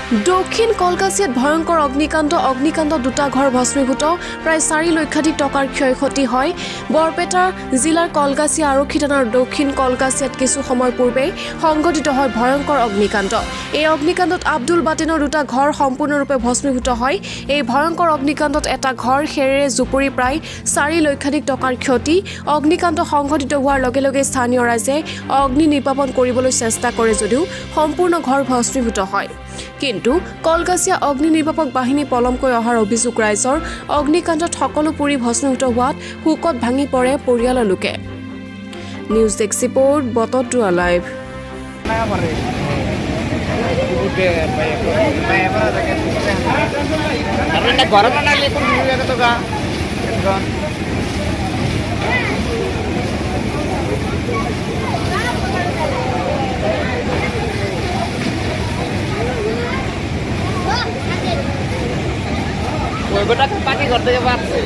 দক্ষিণ কলকাছিয়াত ভয়ংকৰ অগ্নিকাণ্ড দুটা ঘৰ ভস্মীভূত প্ৰায় 4 লক্ষাধিক টকাৰ ক্ষয়ক্ষতি হয়। বৰপেটা জিলাৰ কলকাছিয়া আৰক্ষী থানাৰ দক্ষিণ কলকাছিয়াত কিছু সময় পূৰ্বে সংঘটিত হয় ভয়ংকৰ অগ্নিকাণ্ড। এই অগ্নিকাণ্ডত আব্দুল বাটেনৰ দুটা ঘৰ সম্পূৰ্ণৰূপে ভস্মীভূত হয়। এই ভয়ংকৰ অগ্নিকাণ্ডত এটা ঘৰ খেৰেৰে জুপুৰি প্ৰায় 4 লক্ষাধিক টকাৰ ক্ষতি। অগ্নিকাণ্ড সংঘটিত হোৱাৰ লগে লগে স্থানীয় ৰাইজে অগ্নি নিৰ্বাপন কৰিবলৈ চেষ্টা কৰে যদিও সম্পূৰ্ণ ঘৰ ভস্মীভূত হয়। কিন্তু কলকাছিয়া অগ্নি নিৰ্বাপক বাহিনী পলমকৈ অহাৰ অভিযোগ ৰাইজৰ। অগ্নিকাণ্ডত সকলো পুৰি ভস্মীভূত হোৱাত শোকত ভাঙি পৰে পৰিয়ালৰ লোকে। নিউজ ডেস্ক ৰিপৰ্ট বতদ্ৰোৱা লাইভ। গোটা পানি ঘর থেকে পাচ্ছে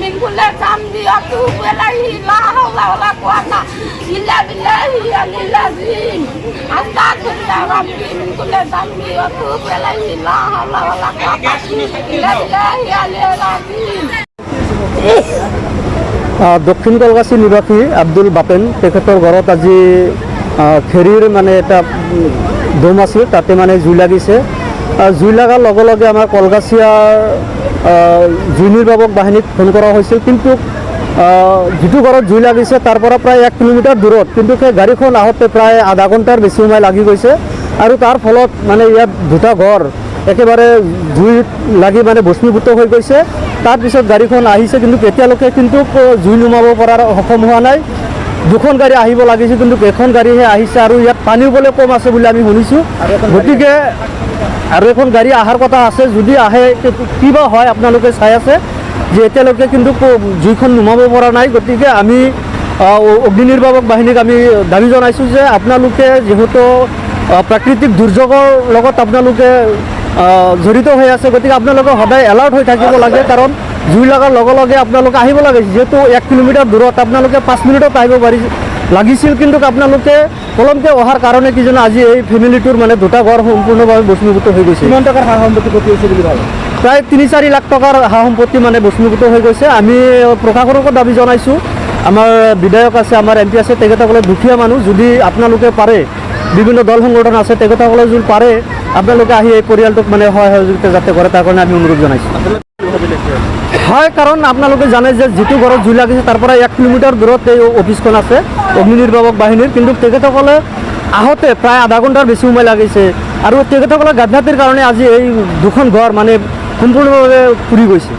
min kulle samdi aku belahi la haula wala quwata illa billahi al-azim astaghfirullah rabbi min kulle samdi aku belahi la haula wala quwata illa billahi al-azim। দক্ষিণ কলকাছি নিবাসী আব্দুল বাপেন তেখেতৰ ঘৰত আজি খেৰীৰ মানে এটা দম আছিল, তাতে মানে জুই লাগিছে। জুই লগাৰ লগে লগে আমাৰ কলকাছিয়াৰ জুই নিৰ্বাপক বাহিনীক ফোন কৰা হৈছিল, কিন্তু যিটো ঘৰত জুই লাগিছে তাৰ পৰা প্ৰায় 1 কিলোমিটাৰ দূৰত, কিন্তু সেই গাড়ীখন আহোঁতে প্ৰায় আধা ঘণ্টাৰ বেছি সময় লাগি গৈছে। আৰু তাৰ ফলত মানে ইয়াত দুটা ঘৰ একেবাৰে জুই লাগি মানে ভস্মীভূত হৈ গৈছে। তাৰপিছত গাড়ীখন আহিছে, কিন্তু এতিয়ালৈকে কিন্তু জুই নুমাব পৰাৰ সক্ষম হোৱা নাই। দুখন গাড়ী আহিব লাগিছে, কিন্তু এখন গাড়ীহে আহিছে। আৰু ইয়াত পানীও বোলে কম আছে বুলি আমি শুনিছোঁ। গতিকে আৰু এখন গাড়ী অহাৰ কথা আছে, যদি আহে কিবা হয় আপোনালোকে চাই আছে যে এতিয়ালৈকে কিন্তু জুইখন নুমাব পৰা নাই। গতিকে আমি অগ্নি নিৰ্বাপক বাহিনীক আমি দাবী জনাইছোঁ যে আপোনালোকে যিহেতু প্ৰাকৃতিক দুৰ্যোগৰ লগত আপোনালোকে জড়িত হৈ আছে, গতিকে আপোনালোকে সদায় এলাৰ্ট হৈ থাকিব লাগে। কাৰণ জুই লগাৰ লগে লগে আপোনালোকে আহিব লাগে, যিহেতু 1 কিলোমিটাৰ দূৰত আপোনালোকে 5 মিনিটত আহিব লাগিছিল, কিন্তু আপোনালোকে পলমকৈ অহাৰ কাৰণে কি জানো আজি এই ফেমিলিটোৰ মানে দুটা ঘৰ সম্পূৰ্ণভাৱে ভস্মীভূত হৈ গৈছে। কিমান টকাৰ সা সম্পত্তি ক্ষতি হৈছে বুলি ভাবে? প্ৰায় 3-4 লাখ টকাৰ সা সম্পত্তি মানে ভস্মীভূত হৈ গৈছে। আমি প্ৰশাসনকো দাবী জনাইছোঁ, আমাৰ বিধায়ক আছে, আমাৰ MP আছে, তেখেতসকলে দুখীয়া মানুহ, যদি আপোনালোকে পাৰে, বিভিন্ন দল সংগঠন আছে, তেখেতসকলে যদি পাৰে আপোনালোকে আহি এই পৰিয়ালটোক মানে সহায় সহযোগিতা যাতে কৰে তাৰ কাৰণে আমি অনুৰোধ জনাইছোঁ। হয়, কাৰণ আপোনালোকে জানে যে যিটো ঘৰত জুই লাগিছে তাৰ পৰা 1 কিলোমিটাৰ দূৰত এই অফিচখন আছে অগ্নি নিৰ্বাপক বাহিনীৰ, কিন্তু তেখেতসকলে আহোঁতে প্ৰায় আধা ঘণ্টাৰ বেছি সময় লাগিছে। আৰু তেখেতসকলে গাফিলতিৰ কাৰণে আজি এই দুখন ঘৰ মানে সম্পূৰ্ণভাৱে পুৰি গৈছে।